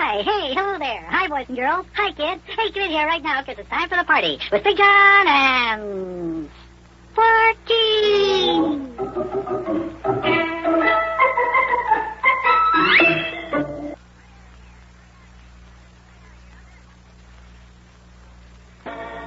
Hi, hey, hello there. Hi, boys and girls. Hi, kids. Hey, come in here right now, because it's time for the party with Big Jon and Sparkie.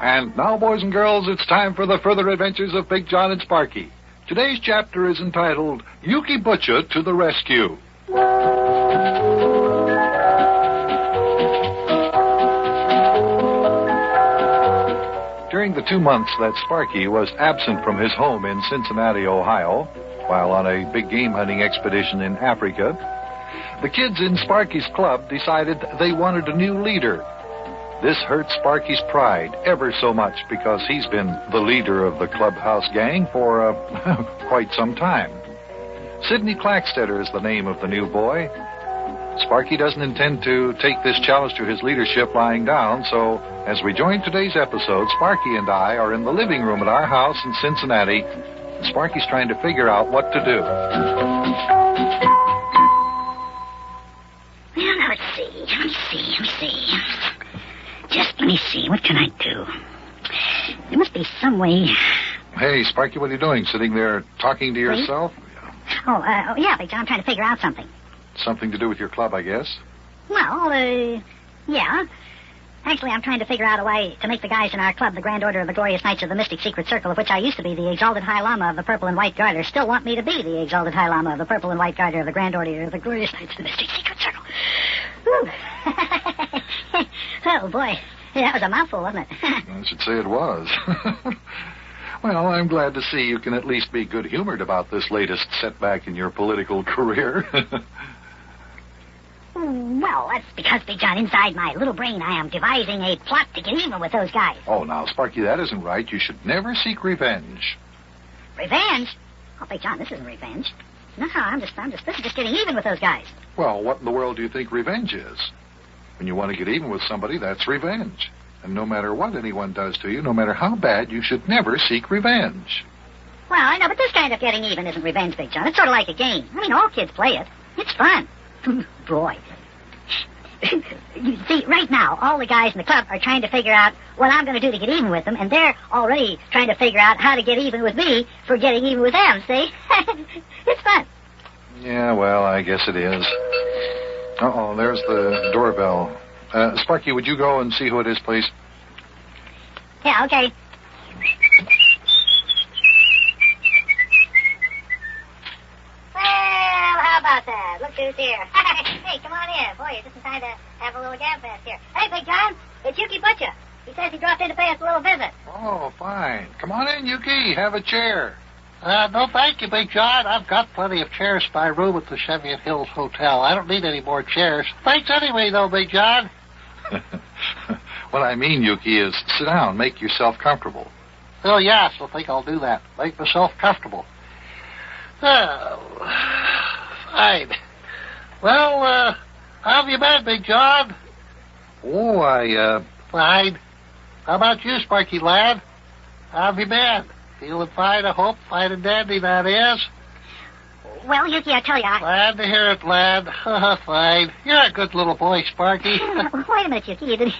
And now, boys and girls, it's time for the further adventures of Big Jon and Sparkie. Today's chapter is entitled, Yuki Butcher to the Rescue. During the 2 months that Sparkie was absent from his home in Cincinnati, Ohio, while on a big game hunting expedition in Africa, the kids in Sparkie's club decided they wanted a new leader. This hurt Sparkie's pride ever so much because he's been the leader of the clubhouse gang for quite some time. Sidney Clackstetter is the name of the new boy. Sparkie doesn't intend to take this challenge to his leadership lying down, so as we join today's episode, Sparkie and I are in the living room at our house in Cincinnati, and Sparkie's trying to figure out what to do. Well, now, let's see. Just let me see. What can I do? There must be some way. Hey, Sparkie, what are you doing? Sitting there talking to yourself? Yeah, Big Jon, I'm trying to figure out something. Something to do with your club, I guess. Well, yeah. Actually, I'm trying to figure out a way to make the guys in our club, the Grand Order of the Glorious Knights of the Mystic Secret Circle, of which I used to be the Exalted High Lama of the Purple and White Garter, still want me to be the Exalted High Lama of the Purple and White Garter of the Grand Order of the Glorious Knights of the Mystic Secret Circle. Whew. Oh, boy. That was a mouthful, wasn't it? I should say it was. Well, I'm glad to see you can at least be good-humored about this latest setback in your political career. Well, that's because, Big Jon, inside my little brain, I am devising a plot to get even with those guys. Oh, now, Sparkie, that isn't right. You should never seek revenge. Revenge? Oh, Big Jon, this isn't revenge. No, this is just getting even with those guys. Well, what in the world do you think revenge is? When you want to get even with somebody, that's revenge. And no matter what anyone does to you, no matter how bad, you should never seek revenge. Well, I know, but this kind of getting even isn't revenge, Big Jon. It's sort of like a game. I mean, all kids play it. It's fun. Boy. You see, right now, all the guys in the club are trying to figure out what I'm going to do to get even with them, and they're already trying to figure out how to get even with me for getting even with them, see? It's fun. Yeah, well, I guess it is. Uh-oh, there's the doorbell. Sparkie, would you go and see who it is, please? Yeah, okay. Well, how about that? Look who's here. Hey, come on in. Boy, you're just in time to have a little gab fest here. Hey, Big Jon, it's Yuki Butcher. He says he dropped in to pay us a little visit. Oh, fine. Come on in, Yuki. Have a chair. No, thank you, Big Jon. I've got plenty of chairs in my room at the Cheviot Hills Hotel. I don't need any more chairs. Thanks anyway, though, Big Jon. What I mean, Yuki, is sit down. Make yourself comfortable. Oh, yes, I think I'll do that. Make myself comfortable. Oh, fine. Well, how have you been, Big Jon? Oh, Fine. How about you, Sparkie lad? How have you been? Feeling fine, I hope. Fine and dandy, that is. Well, Yuki, I tell you, Glad to hear it, lad. Fine. You're a good little boy, Sparkie. Wait a minute, Yuki. You didn't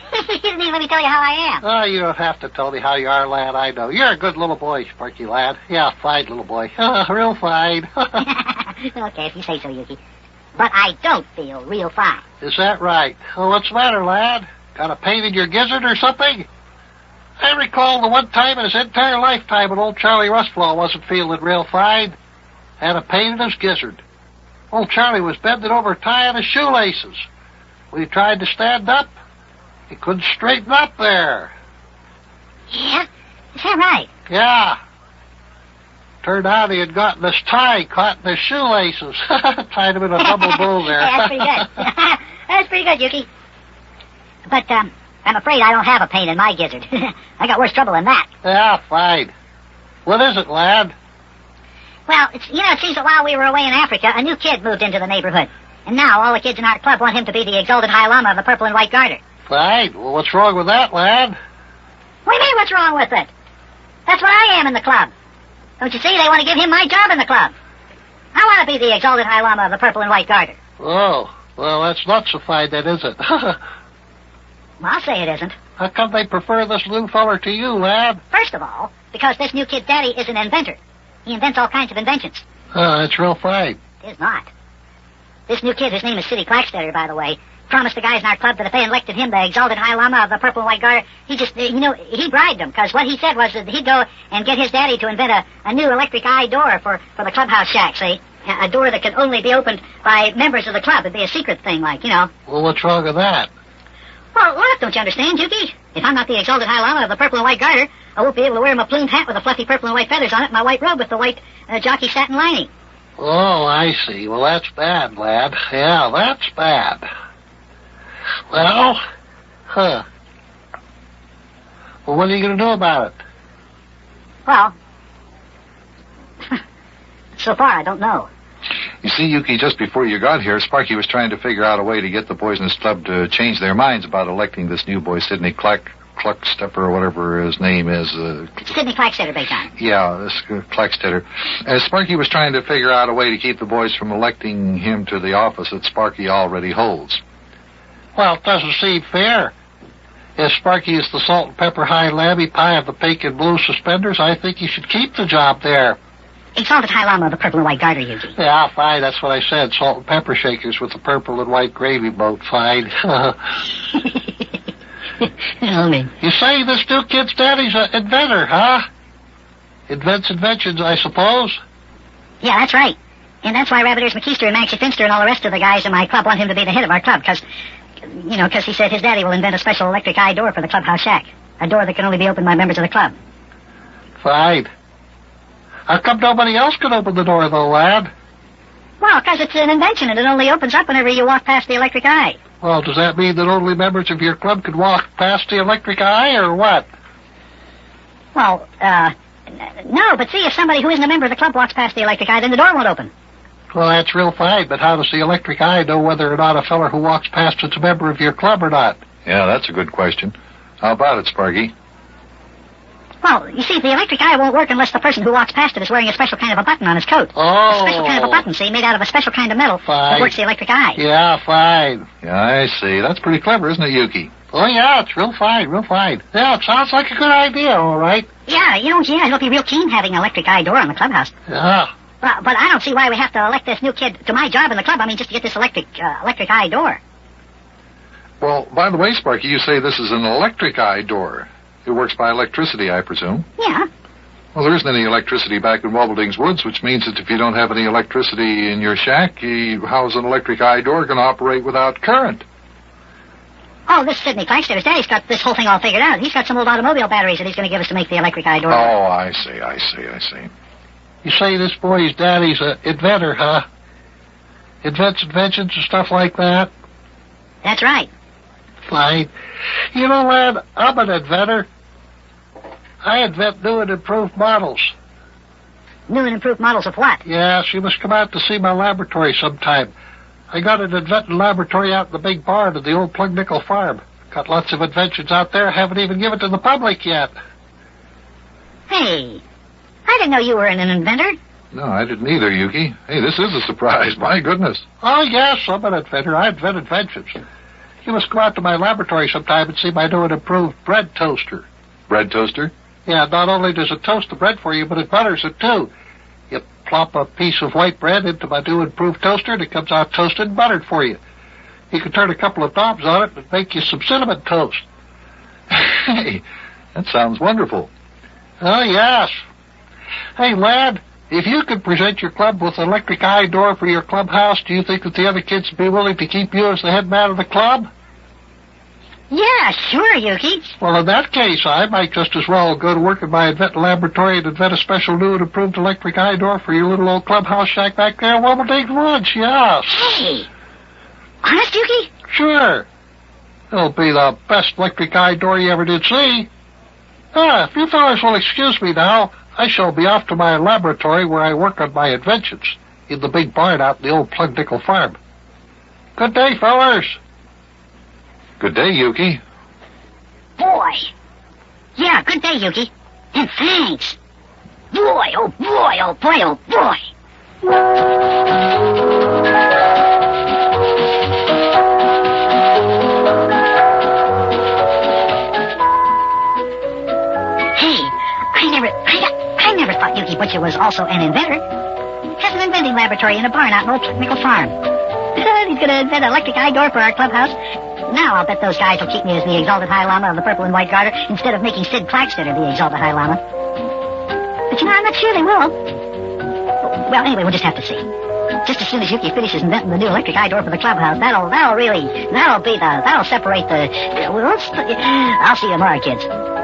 even let me tell you how I am. Oh, you don't have to tell me how you are, lad. I know. You're a good little boy, Sparkie, lad. Yeah, fine little boy. Real fine. Okay, if you say so, Yuki. But I don't feel real fine. Is that right? Oh, what's the matter, lad? Got a pain in your gizzard or something? I recall the one time in his entire lifetime when old Charlie Rustflaw wasn't feeling real fine. Had a pain in his gizzard. Old Charlie was bending over tying his shoelaces. When he tried to stand up, he couldn't straighten up there. Yeah? Is that right? Yeah. Turned out he had gotten his tie caught in his shoelaces. Tied him in a double bow there. That's pretty good. That's pretty good, Yuki. But, I'm afraid I don't have a pain in my gizzard. I got worse trouble than that. Yeah, fine. What is it, lad? Well, it seems that while we were away in Africa, a new kid moved into the neighborhood. And now all the kids in our club want him to be the Exalted High Lama of the Purple and White Garter. Fine. Well, what's wrong with that, lad? What do you mean, what's wrong with it? That's what I am in the club. Don't you see? They want to give him my job in the club. I want to be the Exalted High Lama of the Purple and White Garter. Oh, Well, that's not so fine, then, is it? Well, I'll say it isn't. How come they prefer this new feller to you, lad? First of all, because this new kid's daddy is an inventor. He invents all kinds of inventions. Oh, that's real fine. It is not. This new kid, his name is Sidney Clackstetter, by the way, promised the guys in our club that if they elected him the exalted High Lama of the Purple and White Garter, he just, he bribed them, because what he said was that he'd go and get his daddy to invent a new electric eye door for the clubhouse shack, see? A door that can only be opened by members of the club. It'd be a secret thing, like, Well, what's wrong with that? Well, look, don't you understand, Yuki? If I'm not the exalted High Lama of the Purple and White Garter, I won't be able to wear my plumed hat with the fluffy purple and white feathers on it, and my white robe with the white jockey satin lining. Oh, I see. Well, that's bad, lad. Yeah, that's bad. Well, Well, what are you going to do about it? Well, so far, I don't know. You see, Yuki, just before you got here, Sparky was trying to figure out a way to get the boys in his club to change their minds about electing this new boy, Sidney Cluckstepper, or whatever his name is. Sidney Clackstetter, big time. Yeah, this Clackstetter. Sparky was trying to figure out a way to keep the boys from electing him to the office that Sparky already holds. Well, it doesn't seem fair. If Sparky is the salt and pepper high lamby pie of the pink and blue suspenders, I think he should keep the job there. Exalted High Lama of the Purple and White Garter, Yuki. Yeah, fine, that's what I said. Salt and pepper shakers with the purple and white gravy boat, fine. You say this new kid's daddy's an inventor, huh? Invents inventions, I suppose? Yeah, that's right. And that's why Rabbit Ears McKeister and Maxie Finster and all the rest of the guys in my club want him to be the head of our club, because he said his daddy will invent a special electric eye door for the clubhouse shack. A door that can only be opened by members of the club. Fine. How come nobody else can open the door, though, lad? Well, because it's an invention and it only opens up whenever you walk past the electric eye. Well, does that mean that only members of your club can walk past the electric eye, or what? Well, no, but see, if somebody who isn't a member of the club walks past the electric eye, then the door won't open. Well, that's real fine, but how does the electric eye know whether or not a feller who walks past is a member of your club or not? Yeah, that's a good question. How about it, Sparky? Well, you see, the electric eye won't work unless the person who walks past it is wearing a special kind of a button on his coat. Oh. A special kind of a button, see, made out of a special kind of metal Fine. that works the electric eye. Yeah, fine. Yeah, I see. That's pretty clever, isn't it, Yuki? Oh, yeah, it's real fine, real fine. Yeah, it sounds like a good idea, all right. Yeah, he'll be real keen having an electric eye door in the clubhouse. Yeah. But I don't see why we have to elect this new kid to my job in the club. I mean, just to get this electric eye door. Well, by the way, Sparky, you say this is an electric eye door. It works by electricity, I presume. Yeah. Well, there isn't any electricity back in Wobbleding's Woods, which means that if you don't have any electricity in your shack, how's an electric eye door going to operate without current? Oh, this Sidney Clackstepper's daddy's got this whole thing all figured out. He's got some old automobile batteries that he's going to give us to make the electric eye door. Oh, I see. You say this boy's daddy's an inventor, huh? Invents inventions and stuff like that? That's right. Fine. You know, lad, I'm an inventor. I invent new and improved models. New and improved models of what? Yes, you must come out to see my laboratory sometime. I got an inventing laboratory out in the big barn at the old Plug Nickel farm. Got lots of inventions out there. Haven't even given to the public yet. Hey, I didn't know you were an inventor. No, I didn't either, Yuki. Hey, this is a surprise. My goodness. Oh, yes, I'm an inventor. I invent inventions. You must go out to my laboratory sometime and see my new and improved bread toaster. Bread toaster? Yeah, not only does it toast the bread for you, but it butters it, too. You plop a piece of white bread into my new and improved toaster, and it comes out toasted and buttered for you. You can turn a couple of knobs on it and make you some cinnamon toast. Hey, that sounds wonderful. Oh, yes. Hey, lad, if you could present your club with an electric eye door for your clubhouse, do you think that the other kids would be willing to keep you as the head man of the club? Yeah, sure, Yuki. Well, in that case, I might just as well go to work in my inventing laboratory and invent a special new and improved electric eye door for your little old clubhouse shack back there in Wobbleding's Woods, yes. Hey, honest, Yuki? Sure. It'll be the best electric eye door you ever did see. If you fellas will excuse me now, I shall be off to my laboratory where I work on my inventions in the big barn out in the old Plug Nickel farm. Good day, fellers. Good day, Yuki. Boy. Yeah, good day, Yuki. And thanks. Boy, oh boy, oh boy, oh boy. teacher was also an inventor, has an inventing laboratory in a barn out in Old Nickel Farm. He's going to invent an electric eye door for our clubhouse. Now I'll bet those guys will keep me as the exalted High Lama of the Purple and White Garter instead of making Sid Claxton the exalted High Lama. But I'm not sure they will. Well, anyway, we'll just have to see. Just as soon as Yuki finishes inventing the new electric eye door for the clubhouse, that'll separate the. I'll see you tomorrow, kids.